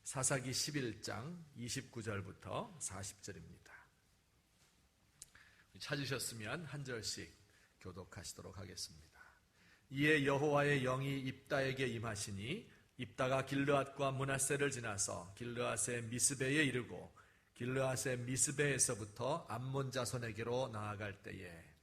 사사기 11장 29절부터 40절입니다. 찾으셨으면 한 절씩 교독하시도록 하겠습니다. 이에 여호와의 영이 입다에게 임하시니 입다가 길르앗과 므낫세를 지나서 길르앗의 미스베에 이르고 길르앗의 미스베에서부터 암몬 자손에게로 나아갈 때에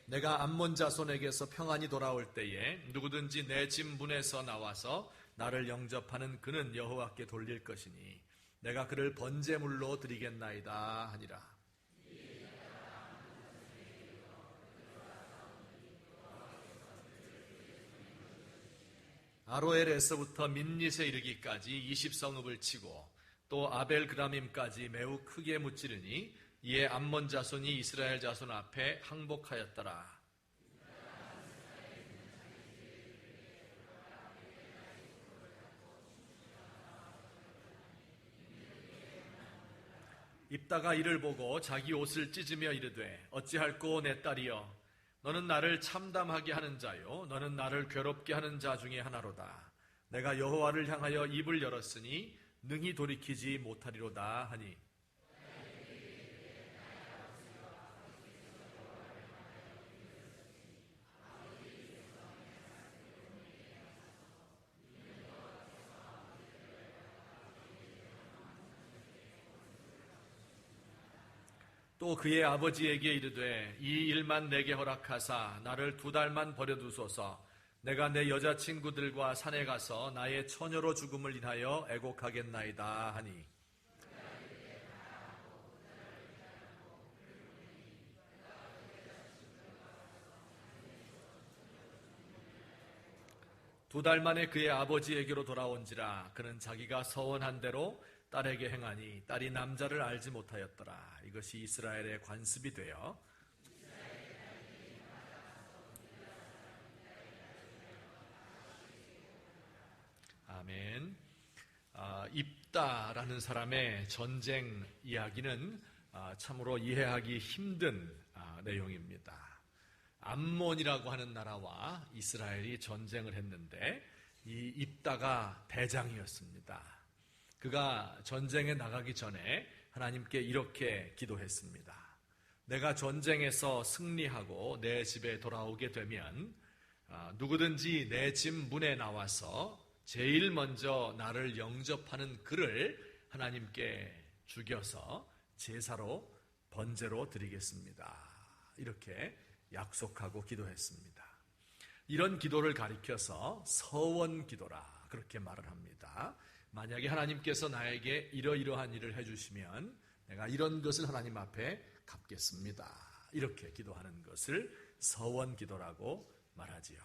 내가 암몬 자손에게서 평안이 돌아올 때에 누구든지 내 집 문에서 나와서 나를 영접하는 그는 여호와께 돌릴 것이니 내가 그를 번제물로 드리겠나이다 하니라. 아로엘에서부터 민닛에 이르기까지 20성읍을 치고 또 아벨그라밈까지 매우 크게 무찌르니 이에 암몬 자손이 이스라엘 자손 앞에 항복하였더라. 입다가 이를 보고 자기 옷을 찢으며 이르되 어찌할꼬 내 딸이여 너는 나를 참담하게 하는 자요 너는 나를 괴롭게 하는 자 중에 하나로다. 내가 여호와를 향하여 입을 열었으니 능히 돌이키지 못하리로다 하니 또 그의 아버지에게 이르되 이 일만 내게 허락하사 나를 2달만 버려두소서. 내가 내 여자친구들과 산에 가서 나의 처녀로 죽음을 인하여 애곡하겠나이다 하니 두 달 만에 그의 아버지에게로 돌아온지라 그는 자기가 서원한 대로 딸에게 행하니 딸이 남자를 알지 못하였더라. 이것이 이스라엘의 관습이 되어 아멘. 입다라는 사람의 전쟁 이야기는 참으로 이해하기 힘든 내용입니다. 암몬이라고 하는 나라와 이스라엘이 전쟁을 했는데 이 입다가 대장이었습니다. 그가 전쟁에 나가기 전에 하나님께 이렇게 기도했습니다. 내가 전쟁에서 승리하고 내 집에 돌아오게 되면 누구든지 내 집 문에 나와서 제일 먼저 나를 영접하는 그를 하나님께 죽여서 제사로 번제로 드리겠습니다. 이렇게 약속하고 기도했습니다. 이런 기도를 가리켜서 서원 기도라 그렇게 말을 합니다. 만약에 하나님께서 나에게 이러이러한 일을 해주시면 내가 이런 것을 하나님 앞에 갚겠습니다. 이렇게 기도하는 것을 서원 기도라고 말하지요.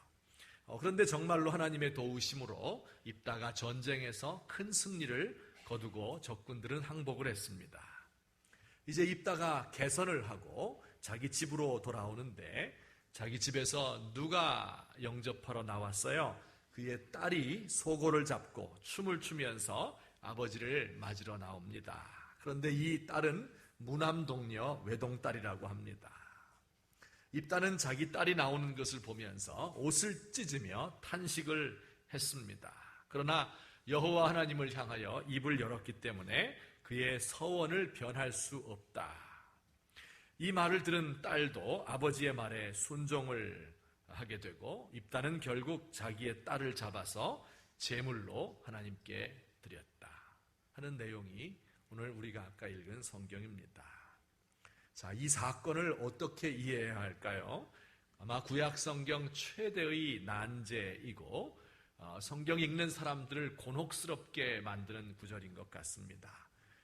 그런데 정말로 하나님의 도우심으로 입다가 전쟁에서 큰 승리를 거두고 적군들은 항복을 했습니다. 이제 입다가 개선을 하고 자기 집으로 돌아오는데 자기 집에서 누가 영접하러 나왔어요? 그의 딸이 소고를 잡고 춤을 추면서 아버지를 맞으러 나옵니다. 그런데 이 딸은 무남동녀 외동딸이라고 합니다. 입다는 자기 딸이 나오는 것을 보면서 옷을 찢으며 탄식을 했습니다. 그러나 여호와 하나님을 향하여 입을 열었기 때문에 그의 서원을 변할 수 없다. 이 말을 들은 딸도 아버지의 말에 순종을 하게 되고 입다는 결국 자기의 딸을 잡아서 제물로 하나님께 드렸다 하는 내용이 오늘 우리가 아까 읽은 성경입니다. 자, 이 사건을 어떻게 이해해야 할까요? 아마 구약 성경 최대의 난제이고 성경 읽는 사람들을 곤혹스럽게 만드는 구절인 것 같습니다.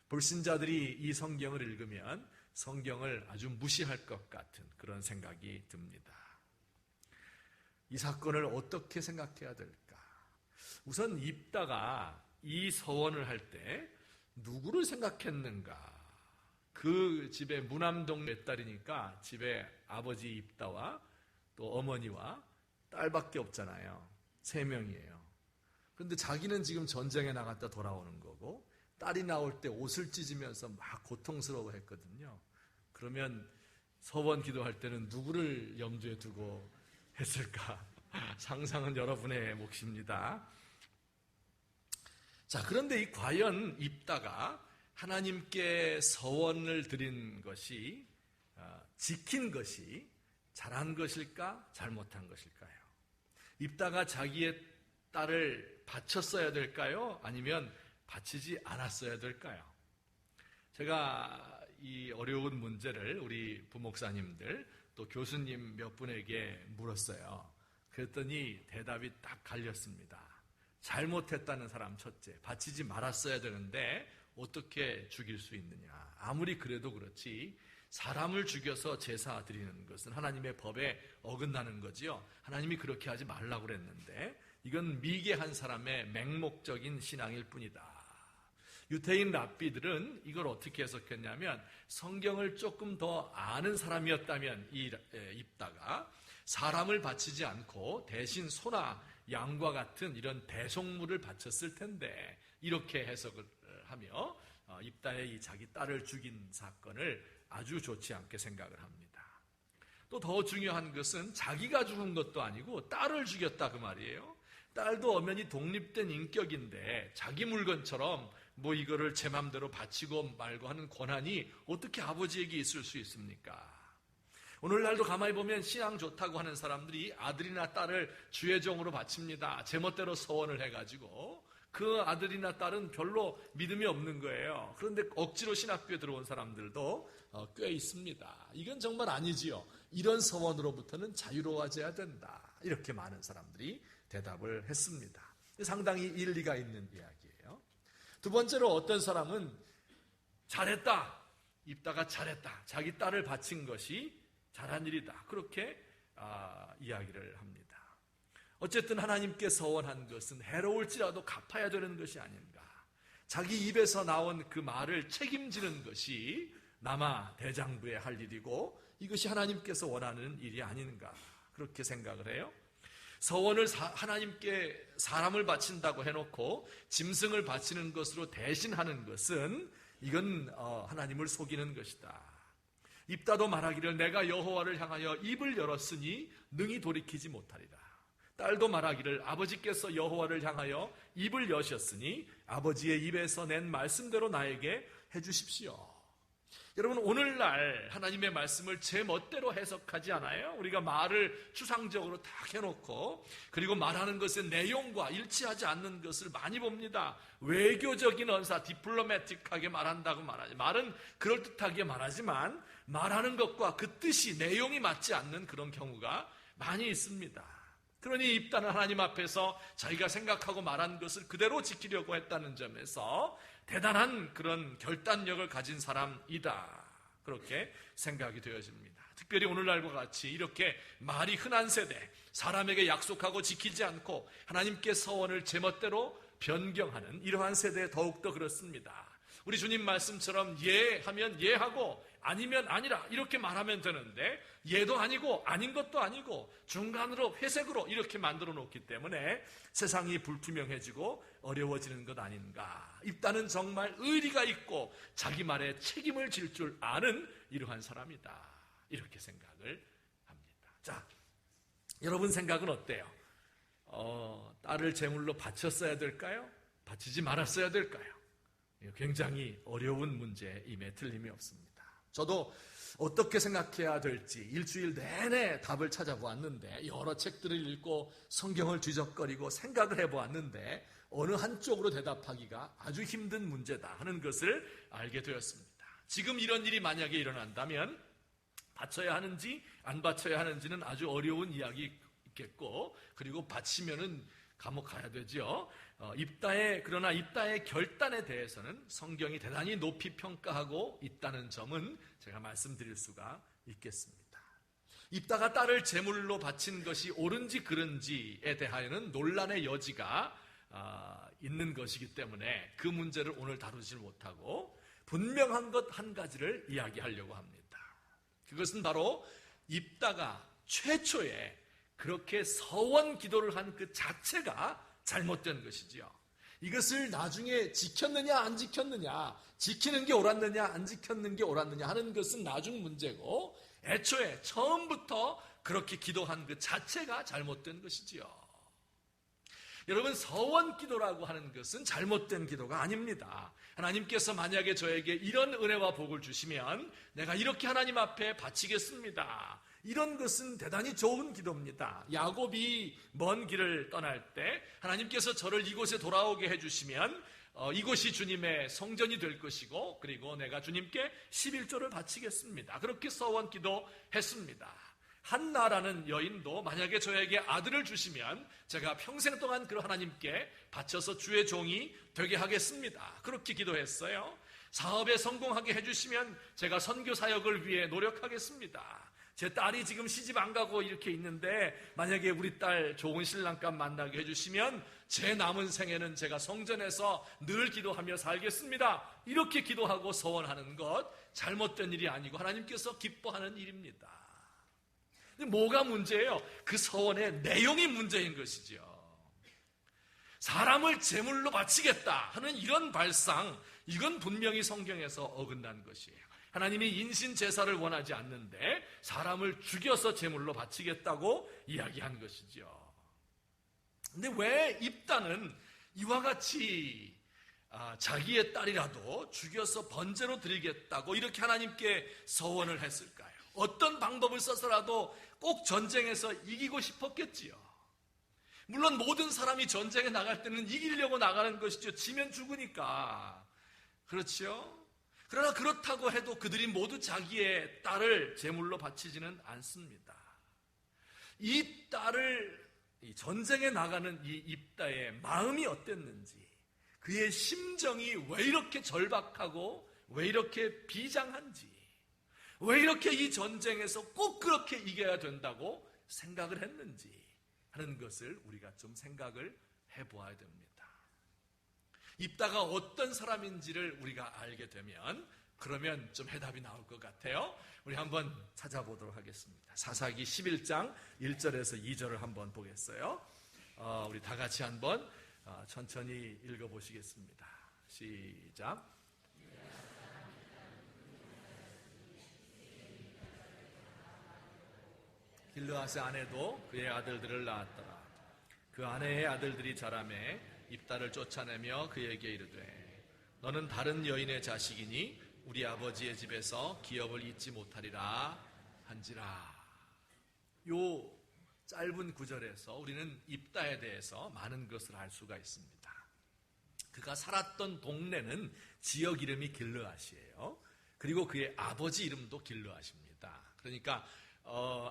불신자들이 이 성경을 읽으면 성경을 아주 무시할 것 같은 그런 생각이 듭니다. 이 사건을 어떻게 생각해야 될까? 우선 입다가 이 서원을 할 때 누구를 생각했는가? 그 집에 무남동 외딸이니까 집에 아버지 입다와 또 어머니와 딸밖에 없잖아요. 3명이에요. 그런데 자기는 지금 전쟁에 나갔다 돌아오는 거고 딸이 나올 때 옷을 찢으면서 막 고통스러워 했거든요. 그러면 서원 기도할 때는 누구를 염두에 두고 했을까? 상상은 여러분의 몫입니다. 자, 그런데 과연 입다가 하나님께 서원을 드린 것이, 지킨 것이 잘한 것일까? 잘못한 것일까요? 입다가 자기의 딸을 바쳤어야 될까요? 아니면 바치지 않았어야 될까요? 제가 이 어려운 문제를 우리 부목사님들 또 교수님 몇 분에게 물었어요. 그랬더니 대답이 딱 갈렸습니다. 잘못했다는 사람 첫째, 바치지 말았어야 되는데 어떻게 죽일 수 있느냐. 아무리 그래도 그렇지 사람을 죽여서 제사 드리는 것은 하나님의 법에 어긋나는 거지요. 하나님이 그렇게 하지 말라고 그랬는데 이건 미개한 사람의 맹목적인 신앙일 뿐이다. 유태인 랍비들은 이걸 어떻게 해석했냐면 성경을 조금 더 아는 사람이었다면 이 입다가 사람을 바치지 않고 대신 소나 양과 같은 이런 대속물을 바쳤을 텐데 이렇게 해석을 하며 입다의 이 자기 딸을 죽인 사건을 아주 좋지 않게 생각을 합니다. 또 더 중요한 것은 자기가 죽은 것도 아니고 딸을 죽였다 그 말이에요. 딸도 엄연히 독립된 인격인데 자기 물건처럼 뭐 이거를 제 맘대로 바치고 말고 하는 권한이 어떻게 아버지에게 있을 수 있습니까? 오늘날도 가만히 보면 신앙 좋다고 하는 사람들이 아들이나 딸을 주의 종으로 바칩니다. 제멋대로 서원을 해가지고 그 아들이나 딸은 별로 믿음이 없는 거예요. 그런데 억지로 신학교에 들어온 사람들도 꽤 있습니다. 이건 정말 아니지요. 이런 서원으로부터는 자유로워져야 된다. 이렇게 많은 사람들이 대답을 했습니다. 상당히 일리가 있는 이야기예요. 두 번째로 어떤 사람은 잘했다. 입다가 잘했다. 자기 딸을 바친 것이 잘한 일이다. 그렇게 이야기를 합니다. 어쨌든 하나님께 서원한 것은 해로울지라도 갚아야 되는 것이 아닌가. 자기 입에서 나온 그 말을 책임지는 것이 남아 대장부의 할 일이고 이것이 하나님께서 원하는 일이 아닌가. 그렇게 생각을 해요. 서원을 하나님께 사람을 바친다고 해놓고 짐승을 바치는 것으로 대신하는 것은 이건 하나님을 속이는 것이다. 입다도 말하기를 내가 여호와를 향하여 입을 열었으니 능히 돌이키지 못하리라. 딸도 말하기를 아버지께서 여호와를 향하여 입을 여셨으니 아버지의 입에서 낸 말씀대로 나에게 해주십시오. 여러분, 오늘날 하나님의 말씀을 제 멋대로 해석하지 않아요? 우리가 말을 추상적으로 딱 해놓고 그리고 말하는 것의 내용과 일치하지 않는 것을 많이 봅니다. 외교적인 언사, 디플로매틱하게 말한다고 말하지. 말은 그럴듯하게 말하지만 말하는 것과 그 뜻이, 내용이 맞지 않는 그런 경우가 많이 있습니다. 그러니 입다는 하나님 앞에서 자기가 생각하고 말한 것을 그대로 지키려고 했다는 점에서 대단한 그런 결단력을 가진 사람이다. 그렇게 생각이 되어집니다. 특별히 오늘날과 같이 이렇게 말이 흔한 세대, 사람에게 약속하고 지키지 않고 하나님께 서원을 제멋대로 변경하는 이러한 세대에 더욱더 그렇습니다. 우리 주님 말씀처럼 예 하면 예 하고 아니면 아니라 이렇게 말하면 되는데 예도 아니고 아닌 것도 아니고 중간으로 회색으로 이렇게 만들어 놓기 때문에 세상이 불투명해지고 어려워지는 것 아닌가. 입다는 정말 의리가 있고 자기 말에 책임을 질 줄 아는 이러한 사람이다. 이렇게 생각을 합니다. 자, 여러분 생각은 어때요? 딸을 제물로 바쳤어야 될까요? 바치지 말았어야 될까요? 굉장히 어려운 문제임에 틀림이 없습니다. 저도 어떻게 생각해야 될지 일주일 내내 답을 찾아보았는데 여러 책들을 읽고 성경을 뒤적거리고 생각을 해보았는데 어느 한쪽으로 대답하기가 아주 힘든 문제다 하는 것을 알게 되었습니다. 지금 이런 일이 만약에 일어난다면 바쳐야 하는지 안 바쳐야 하는지는 아주 어려운 이야기겠고 그리고 바치면은 감옥 가야 되죠. 그러나 입다의 결단에 대해서는 성경이 대단히 높이 평가하고 있다는 점은 제가 말씀드릴 수가 있겠습니다. 입다가 딸을 제물로 바친 것이 옳은지 그른지에 대하여는 논란의 여지가 있는 것이기 때문에 그 문제를 오늘 다루지 못하고 분명한 것 한 가지를 이야기하려고 합니다. 그것은 바로 입다가 최초에 그렇게 서원 기도를 한 그 자체가 잘못된 것이지요. 이것을 나중에 지켰느냐 안 지켰느냐, 지키는 게 옳았느냐 안 지켰는 게 옳았느냐 하는 것은 나중 문제고 애초에 처음부터 그렇게 기도한 그 자체가 잘못된 것이지요. 여러분, 서원 기도라고 하는 것은 잘못된 기도가 아닙니다. 하나님께서 만약에 저에게 이런 은혜와 복을 주시면 내가 이렇게 하나님 앞에 바치겠습니다. 이런 것은 대단히 좋은 기도입니다. 야곱이 먼 길을 떠날 때 하나님께서 저를 이곳에 돌아오게 해주시면 이곳이 주님의 성전이 될 것이고, 그리고 내가 주님께 11조를 바치겠습니다. 그렇게 서원 기도했습니다. 한나라는 여인도 만약에 저에게 아들을 주시면 제가 평생 동안 그 하나님께 바쳐서 주의 종이 되게 하겠습니다. 그렇게 기도했어요. 사업에 성공하게 해주시면 제가 선교 사역을 위해 노력하겠습니다. 제 딸이 지금 시집 안 가고 이렇게 있는데 만약에 우리 딸 좋은 신랑감 만나게 해주시면 제 남은 생에는 제가 성전에서 늘 기도하며 살겠습니다. 이렇게 기도하고 서원하는 것 잘못된 일이 아니고 하나님께서 기뻐하는 일입니다. 근데 뭐가 문제예요? 그 서원의 내용이 문제인 것이죠. 사람을 제물로 바치겠다 하는 이런 발상, 이건 분명히 성경에서 어긋난 것이에요. 하나님이 인신 제사를 원하지 않는데 사람을 죽여서 제물로 바치겠다고 이야기한 것이죠. 근데 왜 입다는 이와 같이 자기의 딸이라도 죽여서 번제로 드리겠다고 이렇게 하나님께 서원을 했을까요? 어떤 방법을 써서라도 꼭 전쟁에서 이기고 싶었겠지요. 물론 모든 사람이 전쟁에 나갈 때는 이기려고 나가는 것이죠. 지면 죽으니까. 그렇죠? 그러나 그렇다고 해도 그들이 모두 자기의 딸을 제물로 바치지는 않습니다. 이 딸을 전쟁에 나가는 이 입다의 마음이 어땠는지, 그의 심정이 왜 이렇게 절박하고 왜 이렇게 비장한지, 왜 이렇게 이 전쟁에서 꼭 그렇게 이겨야 된다고 생각을 했는지 하는 것을 우리가 좀 생각을 해보아야 됩니다. 입다가 어떤 사람인지를 우리가 알게 되면 그러면 좀 해답이 나올 것 같아요. 우리 한번 찾아보도록 하겠습니다. 사사기 11장 1절에서 2절을 한번 보겠어요. 우리 다 같이 한번 천천히 읽어보시겠습니다. 시작. 길르앗의 아내도 그의 아들들을 낳았더라. 그 아내의 아들들이 자라매 입다를 쫓아내며 그에게 이르되 너는 다른 여인의 자식이니 우리 아버지의 집에서 기업을 잊지 못하리라 한지라. 요 짧은 구절에서 우리는 입다에 대해서 많은 것을 알 수가 있습니다. 그가 살았던 동네는 지역 이름이 길르앗이에요. 그리고 그의 아버지 이름도 길르앗입니다. 그러니까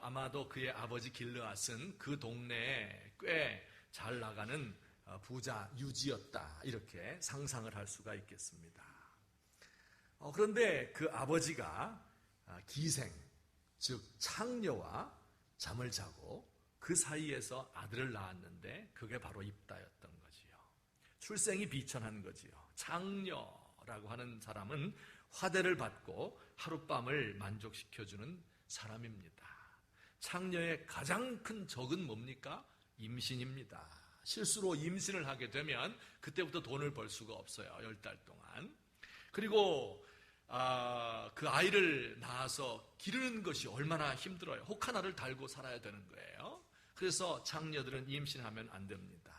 아마도 그의 아버지 길르앗은 그 동네에 꽤 잘 나가는 부자 유지였다, 이렇게 상상을 할 수가 있겠습니다. 그런데 그 아버지가 기생, 즉 창녀와 잠을 자고 그 사이에서 아들을 낳았는데 그게 바로 입다였던 거지요. 출생이 비천한 거지요. 창녀라고 하는 사람은 화대를 받고 하룻밤을 만족시켜주는 사람입니다. 창녀의 가장 큰 적은 뭡니까? 임신입니다. 실수로 임신을 하게 되면 그때부터 돈을 벌 수가 없어요. 10달 동안. 그리고 그 아이를 낳아서 기르는 것이 얼마나 힘들어요. 혹 하나를 달고 살아야 되는 거예요. 그래서 창녀들은 임신하면 안 됩니다.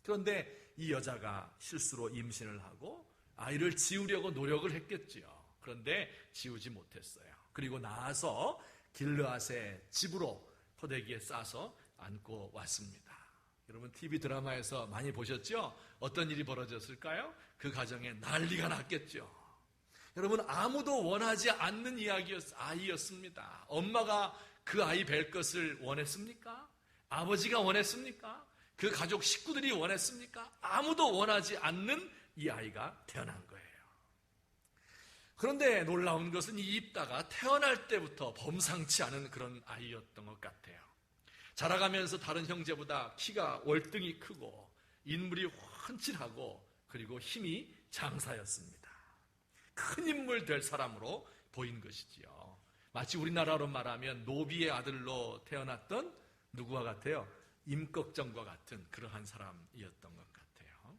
그런데 이 여자가 실수로 임신을 하고 아이를 지우려고 노력을 했겠지요. 그런데 지우지 못했어요. 그리고 나와서 길르앗의 집으로 포대기에 싸서 안고 왔습니다. 여러분 TV 드라마에서 많이 보셨죠? 어떤 일이 벌어졌을까요? 그 가정에 난리가 났겠죠. 여러분, 아무도 원하지 않는 아이였습니다. 엄마가 그 아이 뵐 것을 원했습니까? 아버지가 원했습니까? 그 가족 식구들이 원했습니까? 아무도 원하지 않는 이 아이가 태어난 거예요. 그런데 놀라운 것은 이 입다가 태어날 때부터 범상치 않은 그런 아이였던 것 같아요. 자라가면서 다른 형제보다 키가 월등히 크고 인물이 훤칠하고 그리고 힘이 장사였습니다. 큰 인물 될 사람으로 보인 것이지요. 마치 우리나라로 말하면 노비의 아들로 태어났던 누구와 같아요? 임꺽정과 같은 그러한 사람이었던 것 같아요.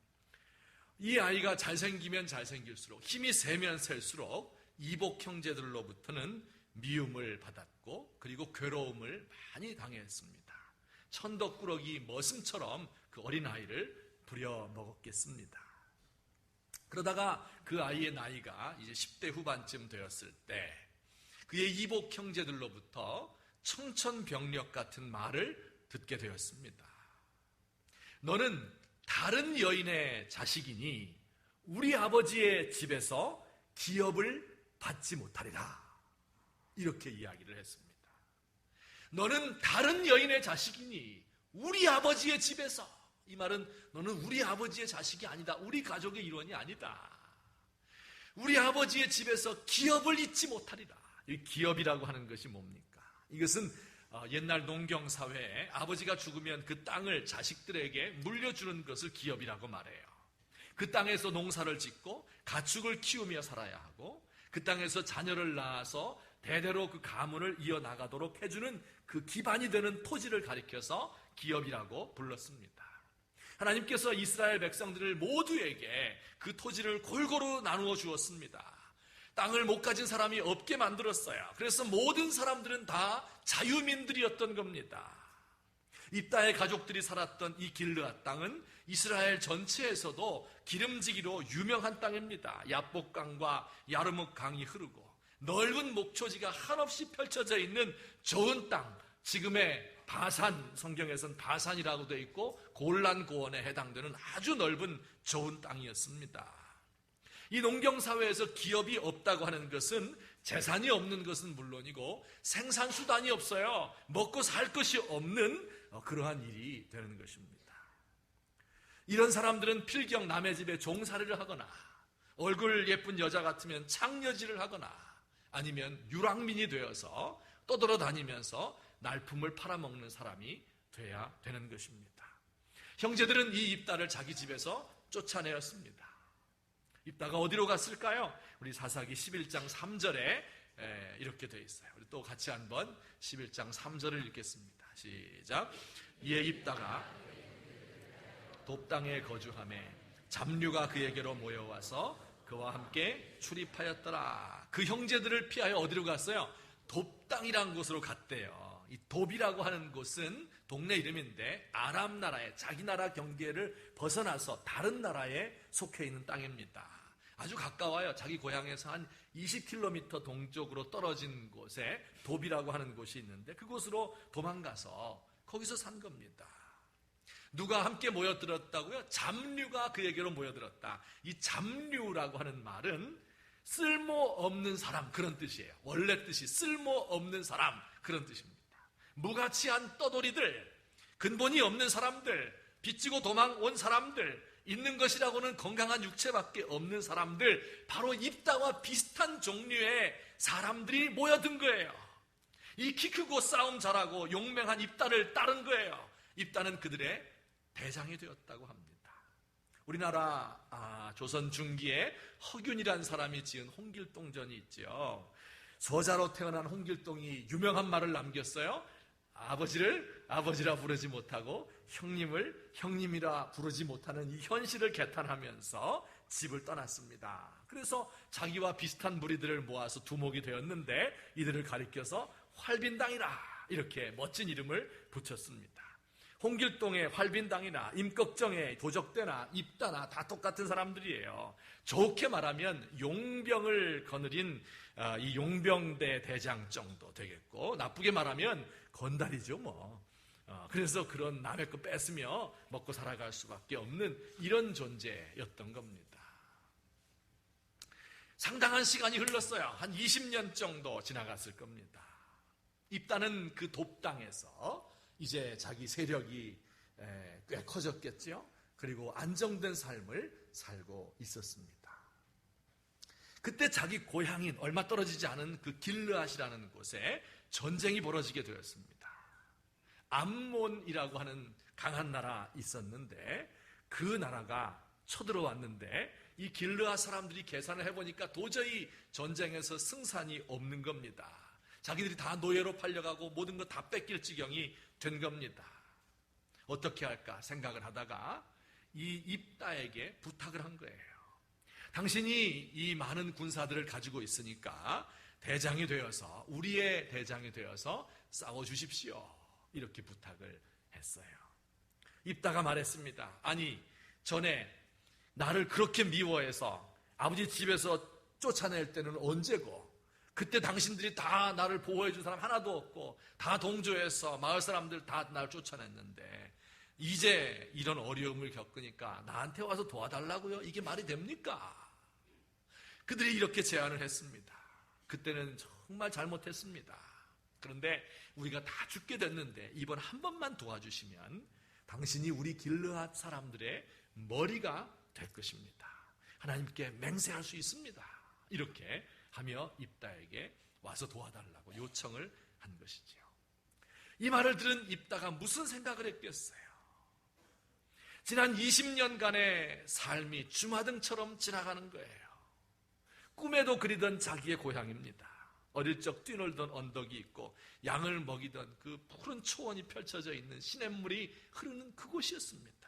이 아이가 잘생기면 잘생길수록, 힘이 세면 셀수록 이복 형제들로부터는 미움을 받았고 그리고 괴로움을 많이 당했습니다. 천덕꾸러기 머슴처럼 그 어린아이를 부려먹었겠습니다. 그러다가 그 아이의 나이가 이제 10대 후반쯤 되었을 때 그의 이복 형제들로부터 청천벽력 같은 말을 듣게 되었습니다. 너는 다른 여인의 자식이니 우리 아버지의 집에서 기업을 받지 못하리라. 이렇게 이야기를 했습니다. 너는 다른 여인의 자식이니 우리 아버지의 집에서, 이 말은 너는 우리 아버지의 자식이 아니다. 우리 가족의 일원이 아니다. 우리 아버지의 집에서 기업을 잊지 못하리라. 이 기업이라고 하는 것이 뭡니까? 이것은 옛날 농경사회에 아버지가 죽으면 그 땅을 자식들에게 물려주는 것을 기업이라고 말해요. 그 땅에서 농사를 짓고 가축을 키우며 살아야 하고 그 땅에서 자녀를 낳아서 대대로 그 가문을 이어나가도록 해주는 그 기반이 되는 토지를 가리켜서 기업이라고 불렀습니다. 하나님께서 이스라엘 백성들을 모두에게 그 토지를 골고루 나누어 주었습니다. 땅을 못 가진 사람이 없게 만들었어요. 그래서 모든 사람들은 다 자유민들이었던 겁니다. 입다의 가족들이 살았던 이 길르앗 땅은 이스라엘 전체에서도 기름지기로 유명한 땅입니다. 야복강과 야르묵강이 흐르고 넓은 목초지가 한없이 펼쳐져 있는 좋은 땅, 지금의 바산, 성경에서는 바산이라고 되어 있고 골란 고원에 해당되는 아주 넓은 좋은 땅이었습니다. 이 농경사회에서 기업이 없다고 하는 것은 재산이 없는 것은 물론이고 생산수단이 없어요. 먹고 살 것이 없는 그러한 일이 되는 것입니다. 이런 사람들은 필경 남의 집에 종살이를 하거나 얼굴 예쁜 여자 같으면 창녀질을 하거나 아니면 유랑민이 되어서 떠돌아다니면서 날품을 팔아먹는 사람이 돼야 되는 것입니다. 형제들은 이 입다를 자기 집에서 쫓아내었습니다. 입다가 어디로 갔을까요? 우리 사사기 11장 3절에 이렇게 되어 있어요. 우리 또 같이 한번 11장 3절을 읽겠습니다. 시작. 이에 입다가 돕당에 거주하매 잡류가 그에게로 모여와서 그와 함께 출입하였더라. 그 형제들을 피하여 어디로 갔어요? 돕당이라는 곳으로 갔대요. 이 돕이라고 하는 곳은 동네 이름인데 아람 나라의 자기 나라 경계를 벗어나서 다른 나라에 속해 있는 땅입니다. 아주 가까워요. 자기 고향에서 한 20km 동쪽으로 떨어진 곳에 돕이라고 하는 곳이 있는데 그곳으로 도망가서 거기서 산 겁니다. 누가 함께 모여들었다고요? 잡류가 그에게로 모여들었다. 이 잡류라고 하는 말은 쓸모없는 사람, 그런 뜻이에요. 원래 뜻이 쓸모없는 사람, 그런 뜻입니다. 무가치한 떠돌이들, 근본이 없는 사람들, 빚지고 도망온 사람들, 있는 것이라고는 건강한 육체밖에 없는 사람들, 바로 입다와 비슷한 종류의 사람들이 모여든 거예요. 이 키 크고 싸움 잘하고 용맹한 입다를 따른 거예요. 입다는 그들의 대장이 되었다고 합니다. 우리나라 조선 중기에 허균이라는 사람이 지은 홍길동전이 있죠. 서자로 태어난 홍길동이 유명한 말을 남겼어요. 아버지를 아버지라 부르지 못하고 형님을 형님이라 부르지 못하는 이 현실을 개탄하면서 집을 떠났습니다. 그래서 자기와 비슷한 무리들을 모아서 두목이 되었는데 이들을 가리켜서 활빈당이라 이렇게 멋진 이름을 붙였습니다. 홍길동의 활빈당이나 임꺽정의 도적대나 입다나 다 똑같은 사람들이에요. 좋게 말하면 용병을 거느린 이 용병대 대장 정도 되겠고 나쁘게 말하면 건달이죠 뭐. 그래서 그런 남의 거 뺏으며 먹고 살아갈 수밖에 없는 이런 존재였던 겁니다. 상당한 시간이 흘렀어요. 한 20년 정도 지나갔을 겁니다. 입다는 그 돕당에서 이제 자기 세력이 꽤 커졌겠죠. 그리고 안정된 삶을 살고 있었습니다. 그때 자기 고향인 얼마 떨어지지 않은 그 길르앗이라는 곳에 전쟁이 벌어지게 되었습니다. 암몬이라고 하는 강한 나라 있었는데 그 나라가 쳐들어왔는데 이 길르앗 사람들이 계산을 해보니까 도저히 전쟁에서 승산이 없는 겁니다. 자기들이 다 노예로 팔려가고 모든 거 다 뺏길 지경이 된 겁니다. 어떻게 할까 생각을 하다가 이 입다에게 부탁을 한 거예요. 당신이 이 많은 군사들을 가지고 있으니까 대장이 되어서, 우리의 대장이 되어서 싸워주십시오. 이렇게 부탁을 했어요. 입다가 말했습니다. 아니, 전에 나를 그렇게 미워해서 아버지 집에서 쫓아낼 때는 언제고, 그때 당신들이 다 나를 보호해 준 사람 하나도 없고 다 동조해서 마을 사람들 다 나를 쫓아냈는데 이제 이런 어려움을 겪으니까 나한테 와서 도와달라고요? 이게 말이 됩니까? 그들이 이렇게 제안을 했습니다. 그때는 정말 잘못했습니다. 그런데 우리가 다 죽게 됐는데 이번 한 번만 도와주시면 당신이 우리 길르앗 사람들의 머리가 될 것입니다. 하나님께 맹세할 수 있습니다. 이렇게 하며 입다에게 와서 도와달라고 요청을 한 것이지요. 이 말을 들은 입다가 무슨 생각을 했겠어요? 지난 20년간의 삶이 주마등처럼 지나가는 거예요. 꿈에도 그리던 자기의 고향입니다. 어릴 적 뛰놀던 언덕이 있고 양을 먹이던 그 푸른 초원이 펼쳐져 있는 시냇물이 흐르는 그곳이었습니다.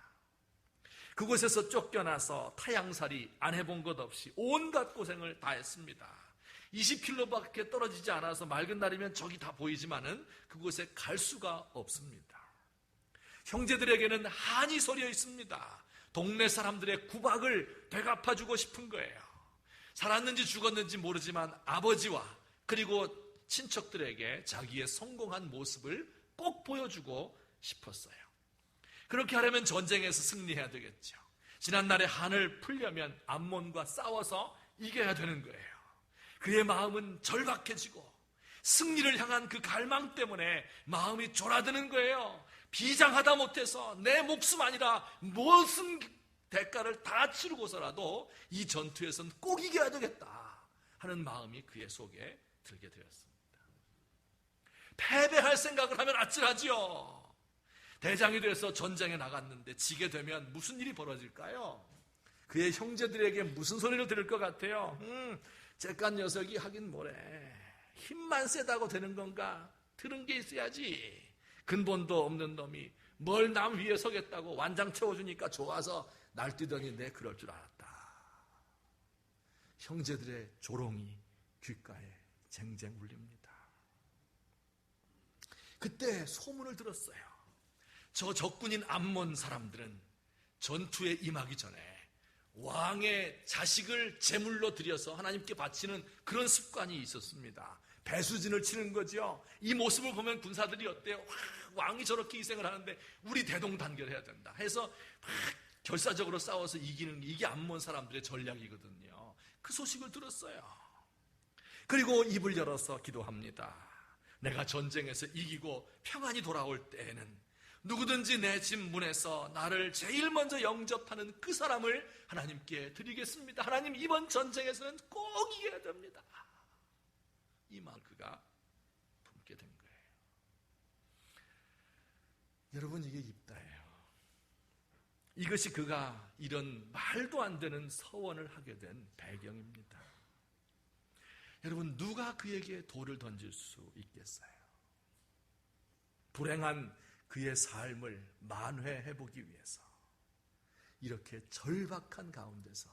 그곳에서 쫓겨나서 타양살이 안 해본 것 없이 온갖 고생을 다 했습니다. 20km밖에 떨어지지 않아서 맑은 날이면 저기 다 보이지만은 그곳에 갈 수가 없습니다. 형제들에게는 한이 서려 있습니다. 동네 사람들의 구박을 되갚아주고 싶은 거예요. 살았는지 죽었는지 모르지만 아버지와 그리고 친척들에게 자기의 성공한 모습을 꼭 보여주고 싶었어요. 그렇게 하려면 전쟁에서 승리해야 되겠죠. 지난날의 한을 풀려면 암몬과 싸워서 이겨야 되는 거예요. 그의 마음은 절박해지고 승리를 향한 그 갈망 때문에 마음이 졸아드는 거예요. 비장하다 못해서 내 목숨 아니라 무슨 대가를 다 치르고서라도 이 전투에서는 꼭 이겨야 되겠다 하는 마음이 그의 속에 들게 되었습니다. 패배할 생각을 하면 아찔하지요. 대장이 돼서 전쟁에 나갔는데 지게 되면 무슨 일이 벌어질까요? 그의 형제들에게 무슨 소리를 들을 것 같아요? 쟤깐 녀석이 하긴 뭐래. 힘만 세다고 되는 건가? 들은 게 있어야지. 근본도 없는 놈이 뭘 남 위에 서겠다고 완장 채워주니까 좋아서 날뛰더니 내 그럴 줄 알았다. 형제들의 조롱이 귓가에 쟁쟁 울립니다. 그때 소문을 들었어요. 저 적군인 암몬 사람들은 전투에 임하기 전에 왕의 자식을 제물로 드려서 하나님께 바치는 그런 습관이 있었습니다. 배수진을 치는 거죠. 이 모습을 보면 군사들이 어때요? 왕이 저렇게 희생을 하는데 우리 대동단결해야 된다 해서 결사적으로 싸워서 이기는 이게 암몬 사람들의 전략이거든요. 그 소식을 들었어요. 그리고 입을 열어서 기도합니다. 내가 전쟁에서 이기고 평안이 돌아올 때에는 누구든지 내 집 문에서 나를 제일 먼저 영접하는 그 사람을 하나님께 드리겠습니다. 하나님, 이번 전쟁에서는 꼭 이겨야 됩니다. 이 마음 그가 품게 된 거예요. 여러분, 이게 입다예요. 이것이 그가 이런 말도 안 되는 서원을 하게 된 배경입니다. 여러분, 누가 그에게 돌을 던질 수 있겠어요? 불행한 그의 삶을 만회해보기 위해서 이렇게 절박한 가운데서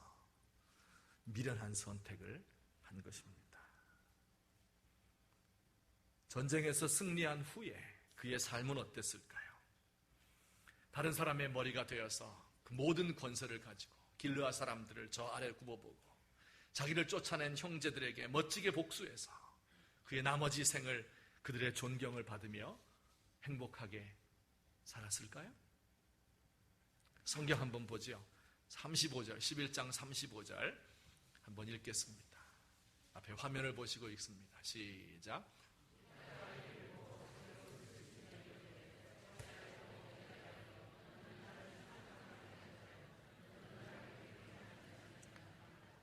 미련한 선택을 한 것입니다. 전쟁에서 승리한 후에 그의 삶은 어땠을까요? 다른 사람의 머리가 되어서 그 모든 권세를 가지고 길르앗 사람들을 저 아래 굽어보고 자기를 쫓아낸 형제들에게 멋지게 복수해서 그의 나머지 생을 그들의 존경을 받으며 행복하게 살았을까요? 성경 한번 보죠. 35절, 11장 35절 한번 읽겠습니다. 앞에 화면을 보시고 읽습니다. 시작.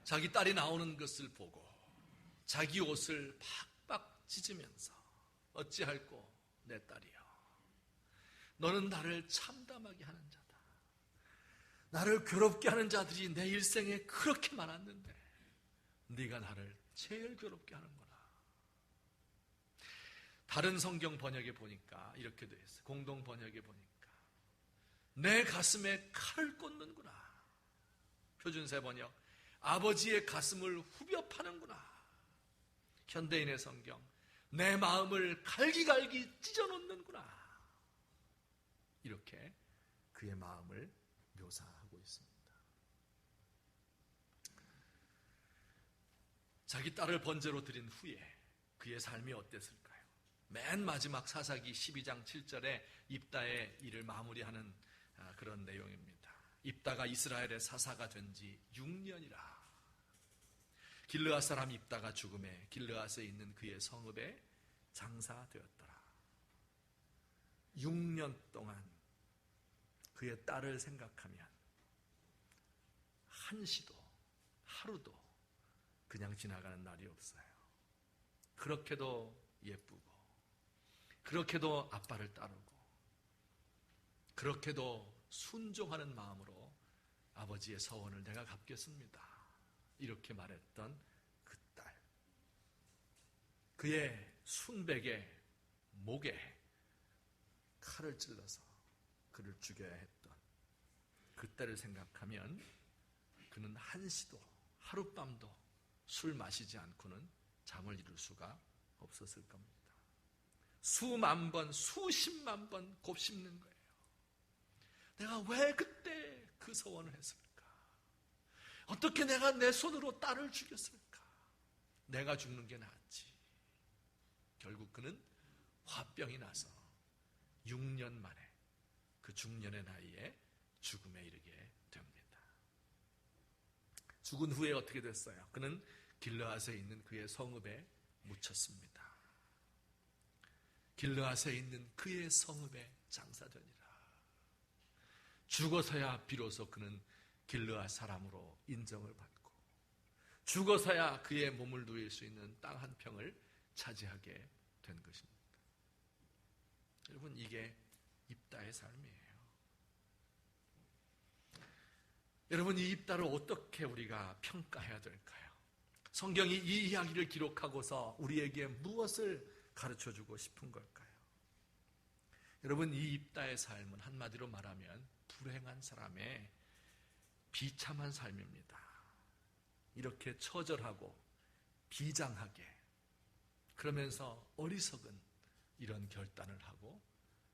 자기 딸이 나오는 것을 보고 자기 옷을 팍팍 찢으면서 어찌할꼬 내 딸이여, 너는 나를 참담하게 하는 자다. 나를 괴롭게 하는 자들이 내 일생에 그렇게 많았는데 네가 나를 제일 괴롭게 하는구나. 다른 성경 번역에 보니까 이렇게 되어 있어요. 공동 번역에 보니까 내 가슴에 칼을 꽂는구나. 표준세 번역, 아버지의 가슴을 후벼 파는구나. 현대인의 성경, 내 마음을 갈기갈기 찢어놓는구나. 이렇게 그의 마음을 묘사하고 있습니다. 자기 딸을 번제로 드린 후에 그의 삶이 어땠을까요? 맨 마지막 사사기 12장 7절에 입다의 일을 마무리하는 그런 내용입니다. 입다가 이스라엘의 사사가 된 지 6년이라. 길르앗 사람 입다가 죽음에 길르앗에 있는 그의 성읍에 장사되었더라. 6년 동안 그의 딸을 생각하면 한시도 하루도 그냥 지나가는 날이 없어요. 그렇게도 예쁘고 그렇게도 아빠를 따르고 그렇게도 순종하는 마음으로 아버지의 서원을 내가 갚겠습니다. 이렇게 말했던 그 딸. 그의 순백의 목에 칼을 찔러서 그를 죽여야 했던 그때를 생각하면 그는 한시도 하룻밤도 술 마시지 않고는 잠을 이룰 수가 없었을 겁니다. 수만 번, 수십만 번 곱씹는 거예요. 내가 왜 그때 그 서원을 했을까? 어떻게 내가 내 손으로 딸을 죽였을까? 내가 죽는 게 낫지. 결국 그는 화병이 나서 6년 만에 그 중년의 나이에 죽음에 이르게 됩니다. 죽은 후에 어떻게 됐어요? 그는 길르앗에 있는 그의 성읍에 묻혔습니다. 길르앗에 있는 그의 성읍에 장사되니라. 죽어서야 비로소 그는 길르앗 사람으로 인정을 받고 죽어서야 그의 몸을 누일 수 있는 땅 한 평을 차지하게 된 것입니다. 여러분, 이게 입다의 삶이에요. 여러분, 이 입다를 어떻게 우리가 평가해야 될까요? 성경이 이 이야기를 기록하고서 우리에게 무엇을 가르쳐주고 싶은 걸까요? 여러분, 이 입다의 삶은 한마디로 말하면 불행한 사람의 비참한 삶입니다. 이렇게 처절하고 비장하게 그러면서 어리석은 이런 결단을 하고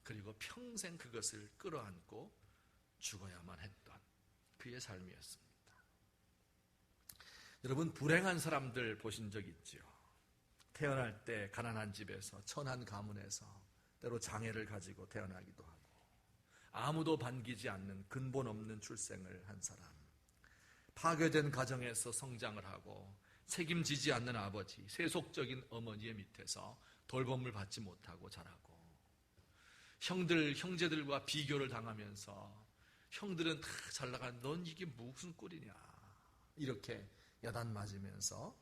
그리고 평생 그것을 끌어안고 죽어야만 했던 그의 삶이었습니다. 여러분, 불행한 사람들 보신 적 있죠? 태어날 때 가난한 집에서 천한 가문에서 때로 장애를 가지고 태어나기도 하고 아무도 반기지 않는 근본 없는 출생을 한 사람, 파괴된 가정에서 성장을 하고 책임지지 않는 아버지, 세속적인 어머니의 밑에서 돌봄을 받지 못하고 자라고 형제들과 비교를 당하면서 형들은 다 잘나간 넌 이게 무슨 꼴이냐 이렇게 야단 맞으면서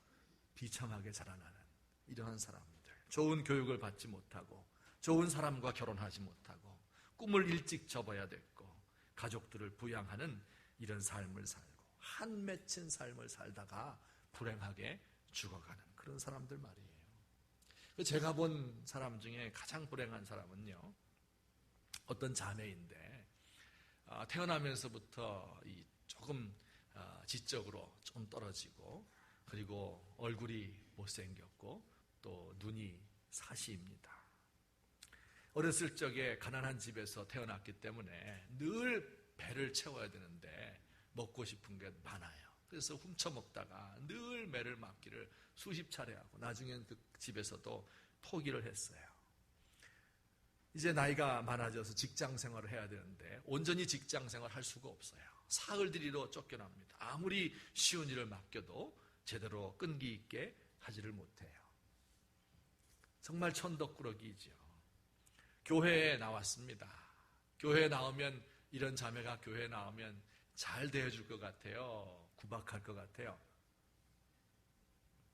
비참하게 자라나는 이러한 사람들, 좋은 교육을 받지 못하고 좋은 사람과 결혼하지 못하고 꿈을 일찍 접어야 됐고 가족들을 부양하는 이런 삶을 살고 한 맺힌 삶을 살다가 불행하게 죽어가는 그런 사람들 말이에요. 제가 본 사람 중에 가장 불행한 사람은요, 어떤 자매인데 태어나면서부터 조금 지적으로 좀 떨어지고 그리고 얼굴이 못생겼고 또 눈이 사시입니다. 어렸을 적에 가난한 집에서 태어났기 때문에 늘 배를 채워야 되는데 먹고 싶은 게 많아요. 그래서 훔쳐먹다가 늘 매를 맞기를 수십 차례 하고 나중엔 그 집에서도 포기를 했어요. 이제 나이가 많아져서 직장 생활을 해야 되는데 온전히 직장 생활을 할 수가 없어요. 사흘들이로 쫓겨납니다. 아무리 쉬운 일을 맡겨도 제대로 끈기 있게 하지를 못해요. 정말 천덕꾸러기이죠. 교회에 나왔습니다. 교회에 나오면 이런 자매가 교회에 나오면 잘 대해줄 것 같아요? 구박할 것 같아요?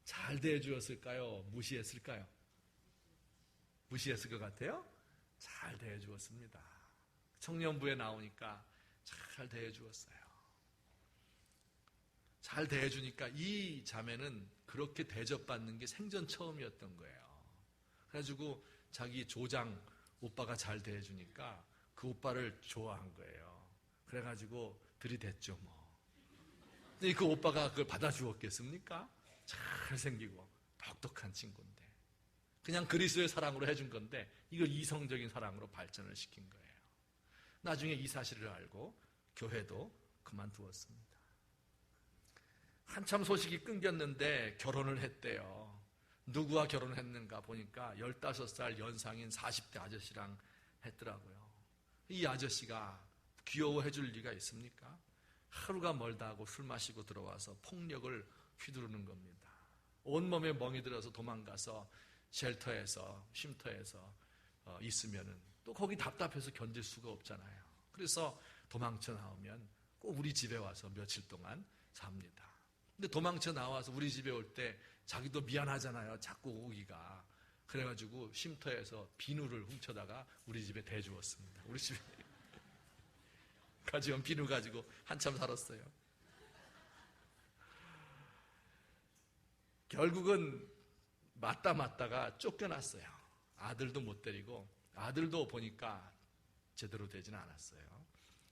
잘 대해주었을까요? 무시했을까요? 무시했을 것 같아요? 잘 대해주었습니다. 청년부에 나오니까 잘 대해주었어요. 잘 대해주니까 이 자매는 그렇게 대접받는 게 생전 처음이었던 거예요. 그래가지고 자기 조장 오빠가 잘 대해주니까 그 오빠를 좋아한 거예요. 그래가지고 들이댔죠 뭐. 근데 그 오빠가 그걸 받아주었겠습니까? 잘생기고 똑똑한 친구인데 그냥 그리스도의 사랑으로 해준 건데 이걸 이성적인 사랑으로 발전을 시킨 거예요. 나중에 이 사실을 알고 교회도 그만두었습니다. 한참 소식이 끊겼는데 결혼을 했대요. 누구와 결혼했는가 보니까 15살 연상인 40대 아저씨랑 했더라고요. 이 아저씨가 귀여워해 줄 리가 있습니까? 하루가 멀다 하고 술 마시고 들어와서 폭력을 휘두르는 겁니다. 온몸에 멍이 들어서 도망가서 쉘터에서 쉼터에서 있으면은 또 거기 답답해서 견딜 수가 없잖아요. 그래서 도망쳐 나오면 꼭 우리 집에 와서 며칠 동안 삽니다. 근데 도망쳐 나와서 우리 집에 올 때 자기도 미안하잖아요. 자꾸 오기가. 그래가지고 쉼터에서 비누를 훔쳐다가 우리 집에 대주었습니다. 우리 집에 가져온 비누 가지고 한참 살았어요. 결국은 맞다가 쫓겨났어요. 아들도 못 데리고 아들도 보니까 제대로 되지는 않았어요.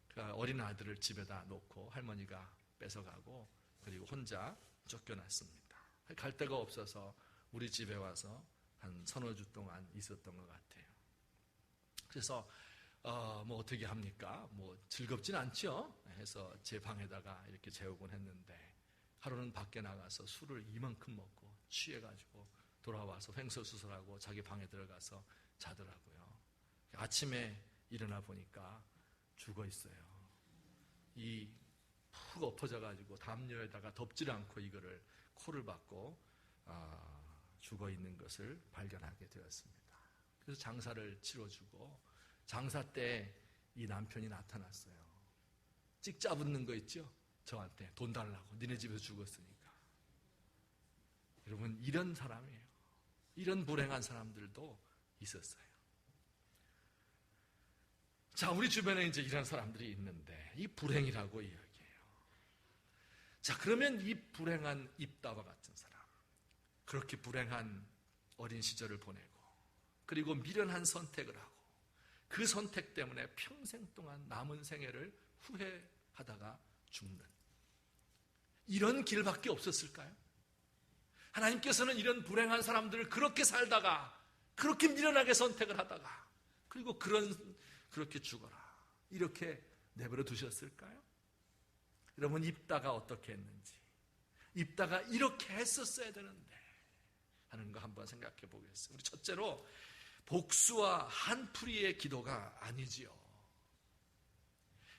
그러니까 어린 아들을 집에다 놓고 할머니가 뺏어가고 그리고 혼자 쫓겨났습니다. 갈 데가 없어서 우리 집에 와서 한 서너 주 동안 있었던 것 같아요. 그래서 뭐 어떻게 합니까? 뭐 즐겁진 않죠. 해서 제 방에다가 이렇게 재우곤 했는데 하루는 밖에 나가서 술을 이만큼 먹고 취해가지고 돌아와서 횡설수설하고 자기 방에 들어가서 자더라고요. 아침에 일어나 보니까 죽어 있어요. 이 푹 엎어져가지고 담요에다가 덮질 않고 이거를 코를 박고 죽어 있는 것을 발견하게 되었습니다. 그래서 장사를 치러주고 장사 때 이 남편이 나타났어요. 찍 짜붙는 거 있죠? 저한테 돈 달라고. 니네 집에서 죽었으니까. 여러분 이런 사람이에요. 이런 불행한 사람들도 있었어요. 자, 우리 주변에 이제 이런 사람들이 있는데 이 불행이라고 이야기해요. 자, 그러면 이 불행한 입다와 같은 사람, 그렇게 불행한 어린 시절을 보내고 그리고 미련한 선택을 하고 그 선택 때문에 평생 동안 남은 생애를 후회하다가 죽는 이런 길밖에 없었을까요? 하나님께서는 이런 불행한 사람들을 그렇게 살다가 그렇게 미련하게 선택을 하다가 그리고 그렇게 죽어라 이렇게 내버려 두셨을까요? 여러분 입다가 어떻게 했는지 입다가 이렇게 했었어야 되는데 하는 거 한번 생각해 보겠습니다. 우리 첫째로 복수와 한풀이의 기도가 아니지요.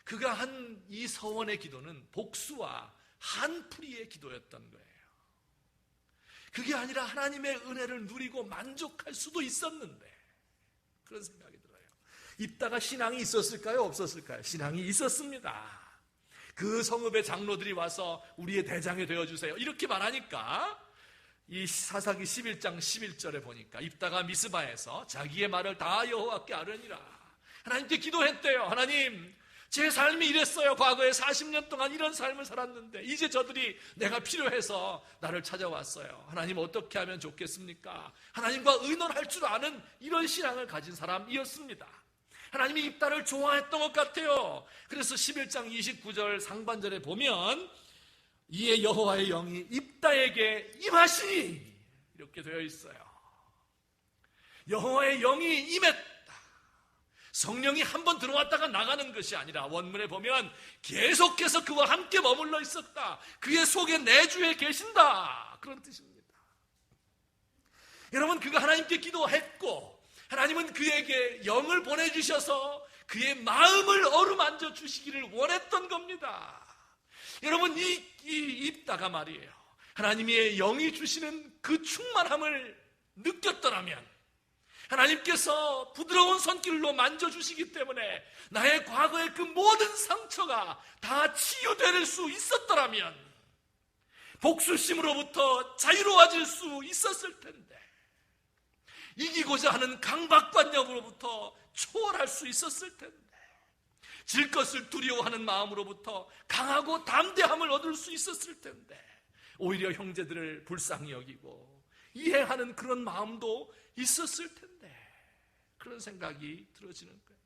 그가 한 이 서원의 기도는 복수와 한풀이의 기도였던 거예요. 그게 아니라 하나님의 은혜를 누리고 만족할 수도 있었는데 그런 생각이 들어요. 입다가 신앙이 있었을까요? 없었을까요? 신앙이 있었습니다. 그 성읍의 장로들이 와서 우리의 대장이 되어주세요 이렇게 말하니까 이 사사기 11장 11절에 보니까 입다가 미스바에서 자기의 말을 다 여호와께 아뢰니라. 하나님께 기도했대요. 하나님, 제 삶이 이랬어요. 과거에 40년 동안 이런 삶을 살았는데 이제 저들이 내가 필요해서 나를 찾아왔어요. 하나님 어떻게 하면 좋겠습니까? 하나님과 의논할 줄 아는 이런 신앙을 가진 사람이었습니다. 하나님이 입다를 좋아했던 것 같아요. 그래서 11장 29절 상반절에 보면 이에 여호와의 영이 입다에게 임하시니 이렇게 되어 있어요. 여호와의 영이 임했다. 성령이 한번 들어왔다가 나가는 것이 아니라 원문에 보면 계속해서 그와 함께 머물러 있었다. 그의 속에 내주에 계신다. 그런 뜻입니다. 여러분 그가 하나님께 기도했고 하나님은 그에게 영을 보내주셔서 그의 마음을 어루만져 주시기를 원했던 겁니다. 여러분 이 입다가 말이에요. 하나님의 영이 주시는 그 충만함을 느꼈더라면 하나님께서 부드러운 손길로 만져주시기 때문에 나의 과거의 그 모든 상처가 다 치유될 수 있었더라면 복수심으로부터 자유로워질 수 있었을 텐데 이기고자 하는 강박관념으로부터 초월할 수 있었을 텐데 질 것을 두려워하는 마음으로부터 강하고 담대함을 얻을 수 있었을 텐데 오히려 형제들을 불쌍히 여기고 이해하는 그런 마음도 있었을 텐데 그런 생각이 들어지는 거예요.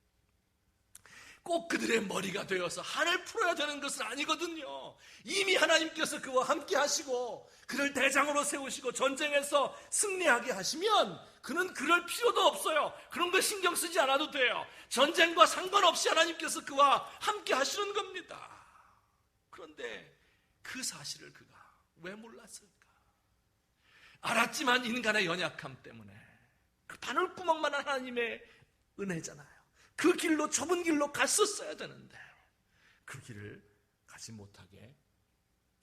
꼭 그들의 머리가 되어서 한을 풀어야 되는 것은 아니거든요. 이미 하나님께서 그와 함께 하시고 그를 대장으로 세우시고 전쟁에서 승리하게 하시면 그는 그럴 필요도 없어요. 그런 거 신경 쓰지 않아도 돼요. 전쟁과 상관없이 하나님께서 그와 함께 하시는 겁니다. 그런데 그 사실을 그가 왜 몰랐을까? 알았지만 인간의 연약함 때문에, 그 바늘구멍만한 하나님의 은혜잖아요. 그 길로, 좁은 길로 갔었어야 되는데 그 길을 가지 못하게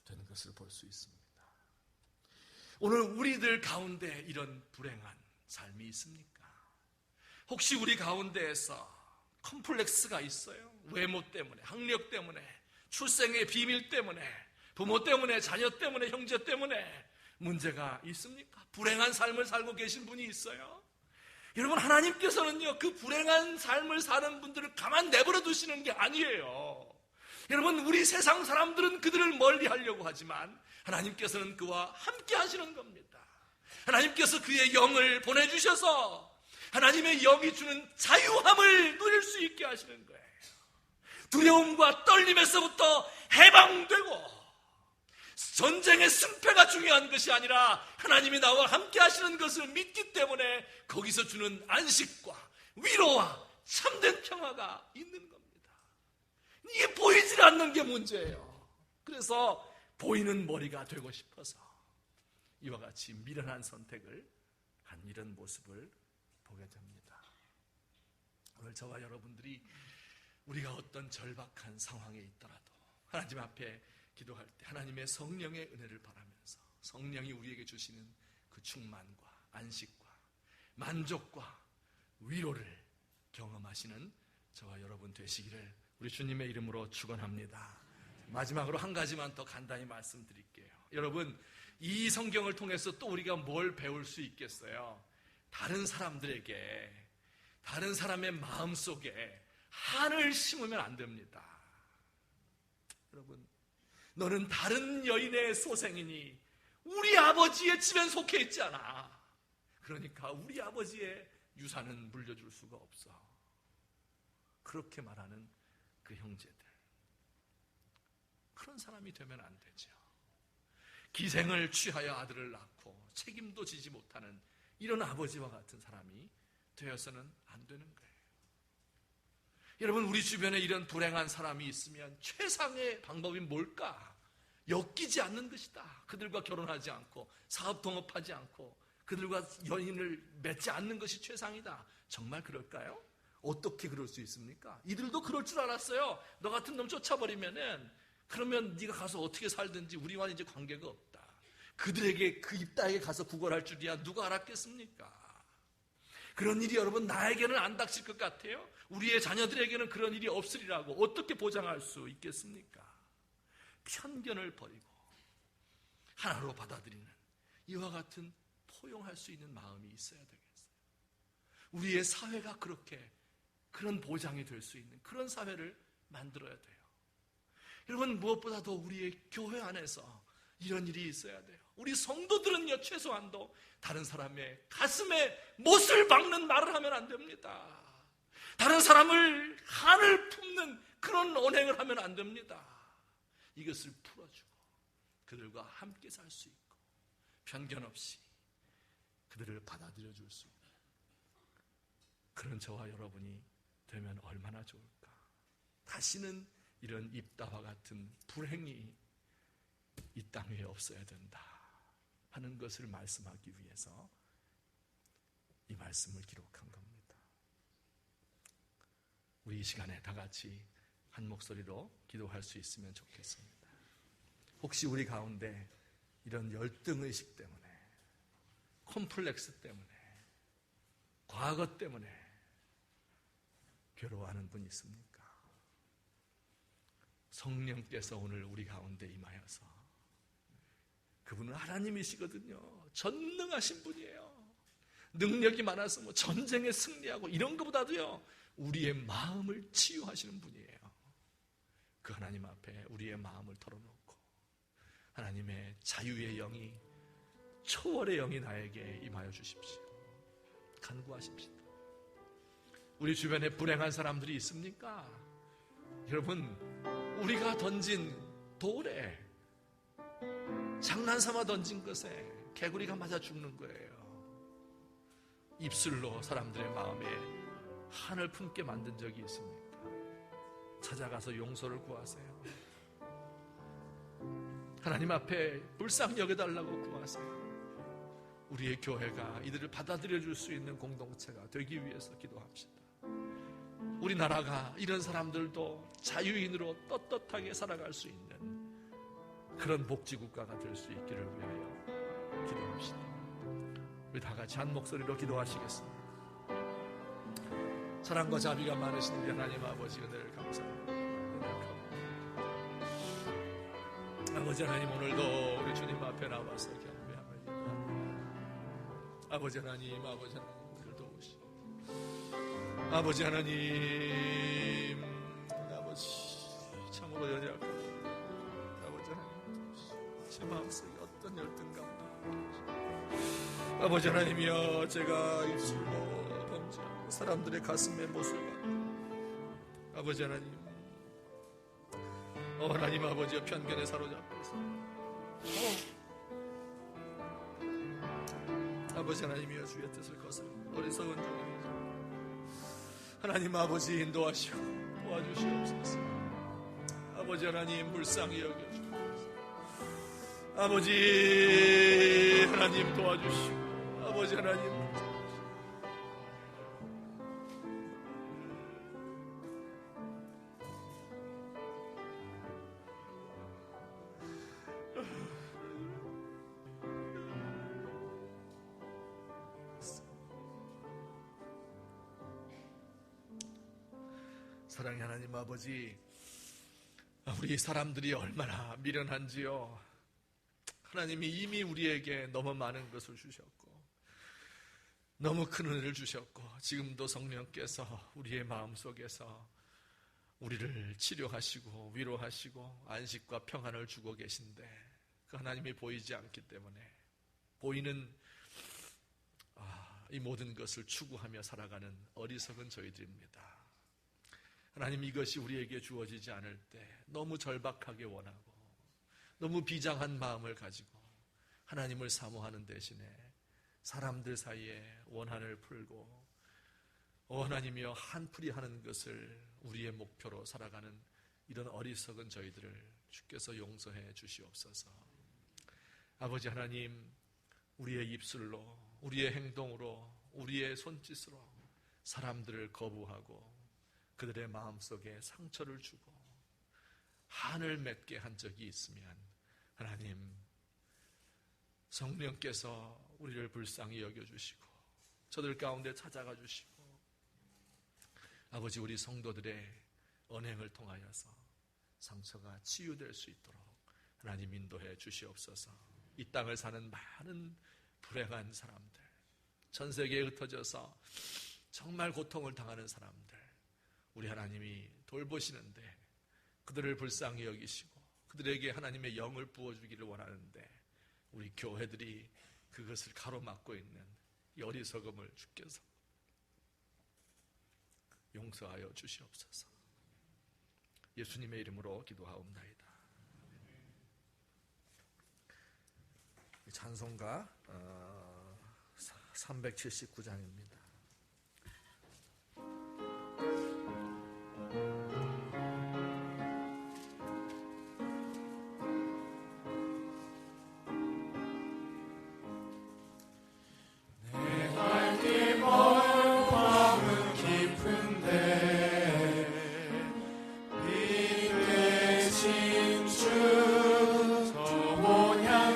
되는 것을 볼 수 있습니다. 오늘 우리들 가운데 이런 불행한 삶이 있습니까? 혹시 우리 가운데에서 컴플렉스가 있어요? 외모 때문에, 학력 때문에, 출생의 비밀 때문에, 부모 때문에, 자녀 때문에, 형제 때문에 문제가 있습니까? 불행한 삶을 살고 계신 분이 있어요? 여러분, 하나님께서는요, 그 불행한 삶을 사는 분들을 가만 내버려 두시는 게 아니에요. 여러분, 우리 세상 사람들은 그들을 멀리 하려고 하지만 하나님께서는 그와 함께 하시는 겁니다. 하나님께서 그의 영을 보내주셔서 하나님의 영이 주는 자유함을 누릴 수 있게 하시는 거예요. 두려움과 떨림에서부터 해방되고, 전쟁의 승패가 중요한 것이 아니라 하나님이 나와 함께 하시는 것을 믿기 때문에 거기서 주는 안식과 위로와 참된 평화가 있는 겁니다. 이게 보이질 않는 게 문제예요. 그래서 보이는 머리가 되고 싶어서 이와 같이 미련한 선택을 한 이런 모습을 보게 됩니다. 오늘 저와 여러분들이 우리가 어떤 절박한 상황에 있더라도 하나님 앞에 기도할 때 하나님의 성령의 은혜를 바라면서 성령이 우리에게 주시는 그 충만과 안식과 만족과 위로를 경험하시는 저와 여러분 되시기를 우리 주님의 이름으로 축원합니다. 마지막으로 한 가지만 더 간단히 말씀드릴게요. 여러분, 이 성경을 통해서 또 우리가 뭘 배울 수 있겠어요? 다른 사람들에게, 다른 사람의 마음속에 한을 심으면 안 됩니다. 여러분, 너는 다른 여인의 소생이니 우리 아버지의 집엔 속해 있지 않아. 그러니까 우리 아버지의 유산은 물려줄 수가 없어. 그렇게 말하는 그 형제들, 그런 사람이 되면 안 되죠. 기생을 취하여 아들을 낳고 책임도 지지 못하는 이런 아버지와 같은 사람이 되어서는 안 되는 거예요. 여러분, 우리 주변에 이런 불행한 사람이 있으면 최상의 방법이 뭘까? 엮이지 않는 것이다. 그들과 결혼하지 않고 사업 동업하지 않고 그들과 연인을 맺지 않는 것이 최상이다. 정말 그럴까요? 어떻게 그럴 수 있습니까? 이들도 그럴 줄 알았어요. 너 같은 놈 쫓아버리면은, 그러면 네가 가서 어떻게 살든지 우리와 이제 관계가 없다. 그들에게 그 입다에게 가서 구걸할 줄이야 누가 알았겠습니까? 그런 일이 여러분 나에게는 안 닥칠 것 같아요? 우리의 자녀들에게는 그런 일이 없으리라고 어떻게 보장할 수 있겠습니까? 편견을 버리고 하나로 받아들이는 이와 같은 포용할 수 있는 마음이 있어야 되겠어요. 우리의 사회가 그렇게 그런 보장이 될 수 있는 그런 사회를 만들어야 돼요. 여러분, 무엇보다도 우리의 교회 안에서 이런 일이 있어야 돼요. 우리 성도들은요, 최소한도 다른 사람의 가슴에 못을 박는 말을 하면 안 됩니다. 다른 사람을 한을 품는 그런 언행을 하면 안 됩니다. 이것을 풀어주고 그들과 함께 살 수 있고 편견 없이 그들을 받아들여 줄 수 있는 그런 저와 여러분이 되면 얼마나 좋을까. 다시는 이런 입다와 같은 불행이 이 땅 위에 없어야 된다 하는 것을 말씀하기 위해서 이 말씀을 기록한 겁니다. 우리 이 시간에 다 같이 한 목소리로 기도할 수 있으면 좋겠습니다. 혹시 우리 가운데 이런 열등의식 때문에, 콤플렉스 때문에, 과거 때문에 괴로워하는 분 있습니까? 성령께서 오늘 우리 가운데 임하여서, 그분은 하나님이시거든요. 전능하신 분이에요. 능력이 많아서 뭐 전쟁에 승리하고 이런 것보다도요, 우리의 마음을 치유하시는 분이에요. 그 하나님 앞에 우리의 마음을 털어놓고 하나님의 자유의 영이, 초월의 영이 나에게 임하여 주십시오. 간구하십시오. 우리 주변에 불행한 사람들이 있습니까? 여러분, 우리가 던진 돌에, 장난삼아 던진 것에 개구리가 맞아 죽는 거예요. 입술로 사람들의 마음에 한을 품게 만든 적이 있습니까? 찾아가서 용서를 구하세요. 하나님 앞에 불쌍히 여겨달라고 구하세요. 우리의 교회가 이들을 받아들여 줄 수 있는 공동체가 되기 위해서 기도합시다. 우리나라가 이런 사람들도 자유인으로 떳떳하게 살아갈 수 있는 그런 복지국가가 될 수 있기를 위하여 기도합시다. 우리 다 같이 한 목소리로 기도하시겠습니다. 사랑과 자비가 많으신 우리 하나님 아버지, 은혜를 감사합니다. 아버지 하나님, 오늘도 우리 주님 앞에 나와서 경배합니다. 아버지 하나님, 아버지 하나님, 우리를 도우시고, 아버지 하나님, 아버지 참으로 연약합니다. 아버지 하나님, 제 마음속에 어떤 열등감, 아버지 하나님이여, 제가 입술로 범죄하고 사람들의 가슴에 못을 박고, 아버지 하나님, 하나님 아버지여, 편견에 사로잡혀서 아버지 하나님이여, 주의 뜻을 거스르는 어리석은 종입니다. 하나님 아버지, 인도하시고 도와주시옵소서. 아버지 하나님, 불쌍히 여겨주옵소서. 아버지 하나님, 도와주시고, 아버지 하나님, 사랑의 하나님 아버지, 우리 사람들이 얼마나 미련한지요. 하나님이 이미 우리에게 너무 많은 것을 주셨고, 너무 큰 은혜를 주셨고, 지금도 성령께서 우리의 마음속에서 우리를 치료하시고 위로하시고 안식과 평안을 주고 계신데, 그 하나님이 보이지 않기 때문에 보이는 이 모든 것을 추구하며 살아가는 어리석은 저희들입니다. 하나님, 이것이 우리에게 주어지지 않을 때 너무 절박하게 원하고 너무 비장한 마음을 가지고 하나님을 사모하는 대신에 사람들 사이에 원한을 풀고 하나님이여 한풀이 하는 것을 우리의 목표로 살아가는 이런 어리석은 저희들을 주께서 용서해 주시옵소서. 아버지 하나님, 우리의 입술로, 우리의 행동으로, 우리의 손짓으로 사람들을 거부하고 그들의 마음속에 상처를 주고 한을 맺게 한 적이 있으면 하나님, 성령께서 우리를 불쌍히 여겨주시고 저들 가운데 찾아가 주시고 아버지, 우리 성도들의 언행을 통하여서 상처가 치유될 수 있도록 하나님 인도해 주시옵소서. 이 땅을 사는 많은 불행한 사람들, 전 세계에 흩어져서 정말 고통을 당하는 사람들, 우리 하나님이 돌보시는데 그들을 불쌍히 여기시고 그들에게 하나님의 영을 부어주기를 원하는데 우리 교회들이 그것을 가로막고 있는 이 어리석음을 주께서 용서하여 주시옵소서. 예수님의 이름으로 기도하옵나이다. 찬송가 379장입니다.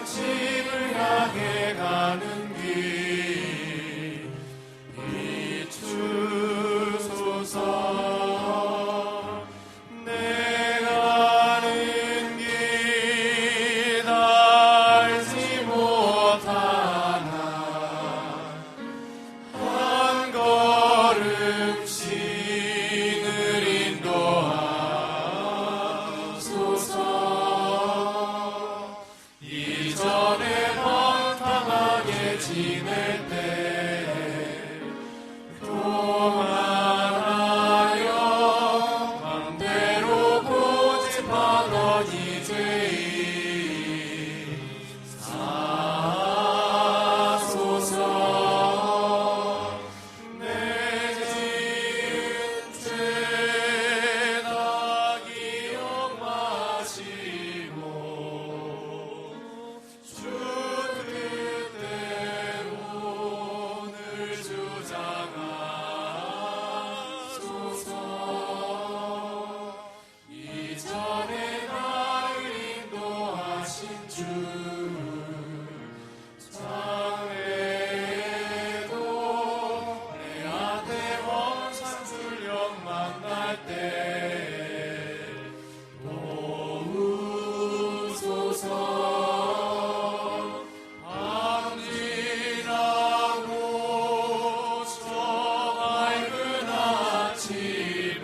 집을 향해 가는 길 영원히 죄인 사소서 내 지은 죄 다 기억마시고 주 뜻대로 늘 주장하소서 이전에 나를 인도하신 주 장래에도 내 앞에 원산 출력 만날 때 도우소서 안진하고 저 밝은 아침에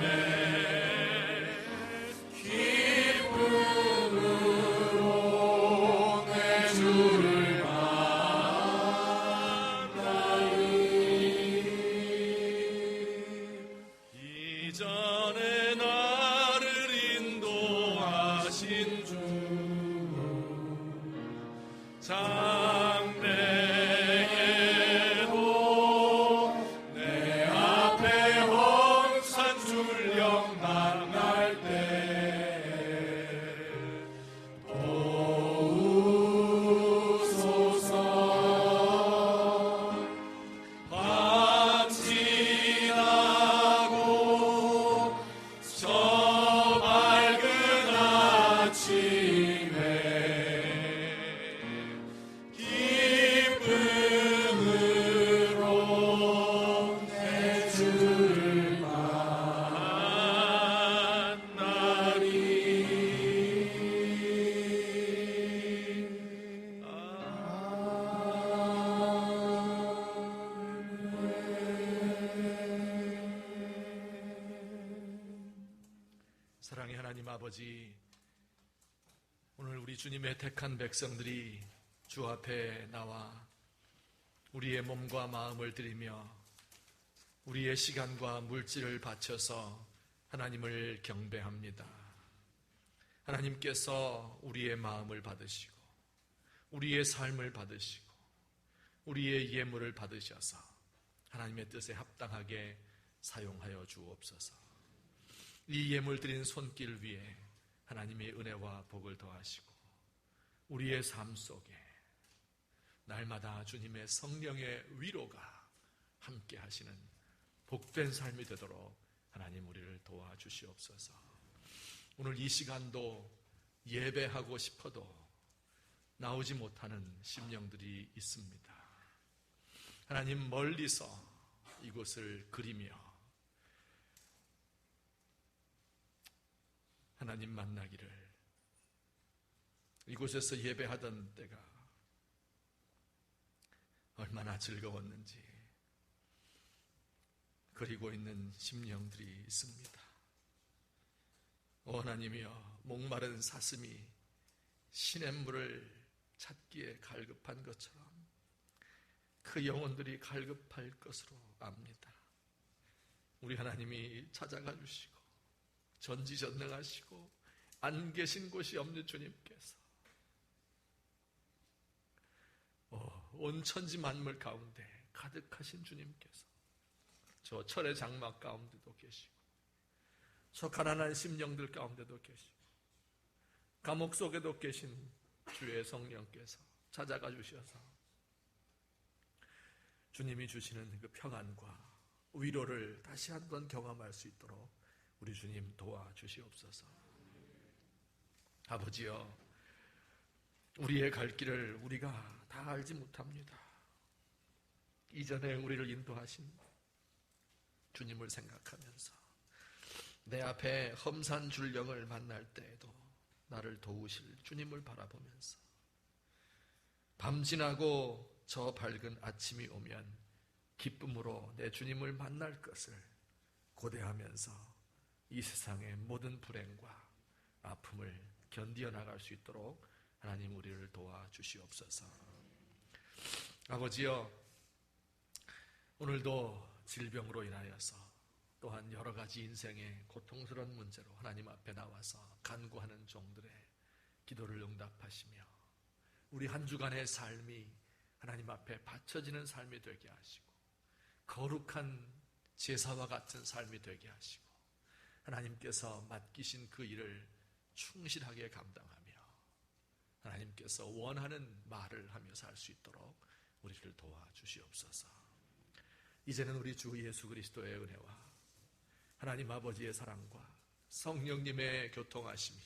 기쁨으로 내 주를 만나리 이전에 나를 인도하신 주 장래에도 내 앞에 원산 출력 만날 때 도우소서 밤 지나고 저 밝은 아침에 기쁨으로 내 주를 만나리 사랑의 하나님 아버지, 오늘 우리 주님의 택한 백성들이 주 앞에 나와 우리의 몸과 마음을 드리며 우리의 시간과 물질을 바쳐서 하나님을 경배합니다. 하나님께서 우리의 마음을 받으시고 우리의 삶을 받으시고 우리의 예물을 받으셔서 하나님의 뜻에 합당하게 사용하여 주옵소서. 이 예물 드린 손길 위에 하나님의 은혜와 복을 더하시고 우리의 삶 속에 날마다 주님의 성령의 위로가 함께 하시는 복된 삶이 되도록 하나님 우리를 도와주시옵소서. 오늘 이 시간도 예배하고 싶어도 나오지 못하는 심령들이 있습니다. 하나님, 멀리서 이곳을 그리며 하나님 만나기를, 이곳에서 예배하던 때가 얼마나 즐거웠는지 그리고 있는 심령들이 있습니다. 오 하나님이여, 목마른 사슴이 시냇물을 찾기에 갈급한 것처럼 그 영혼들이 갈급할 것으로 압니다. 우리 하나님이 찾아가 주시고 전지전능하시고 안 계신 곳이 없는 주님께서 온 천지 만물 가운데 가득하신 주님께서 저 철의 장막 가운데도 계시고 저 가난한 심령들 가운데도 계시고 감옥 속에도 계신 주의 성령께서 찾아가 주셔서 주님이 주시는 그 평안과 위로를 다시 한번 경험할 수 있도록 우리 주님 도와주시옵소서. 아버지여, 우리의 갈 길을 우리가 다 알지 못합니다. 이전에 우리를 인도하신 주님을 생각하면서 내 앞에 험산 줄령을 만날 때에도 나를 도우실 주님을 바라보면서 밤 지나고 저 밝은 아침이 오면 기쁨으로 내 주님을 만날 것을 고대하면서 이 세상의 모든 불행과 아픔을 견디어 나갈 수 있도록 하나님 우리를 도와주시옵소서. 아버지여, 오늘도 질병으로 인하여서 또한 여러 가지 인생의 고통스러운 문제로 하나님 앞에 나와서 간구하는 종들의 기도를 응답하시며 우리 한 주간의 삶이 하나님 앞에 바쳐지는 삶이 되게 하시고 거룩한 제사와 같은 삶이 되게 하시고 하나님께서 맡기신 그 일을 충실하게 감당하며 하나님께서 원하는 말을 하며 살 수 있도록 우리를 도와주시옵소서. 이제는 우리 주 예수 그리스도의 은혜와 하나님 아버지의 사랑과 성령님의 교통하심이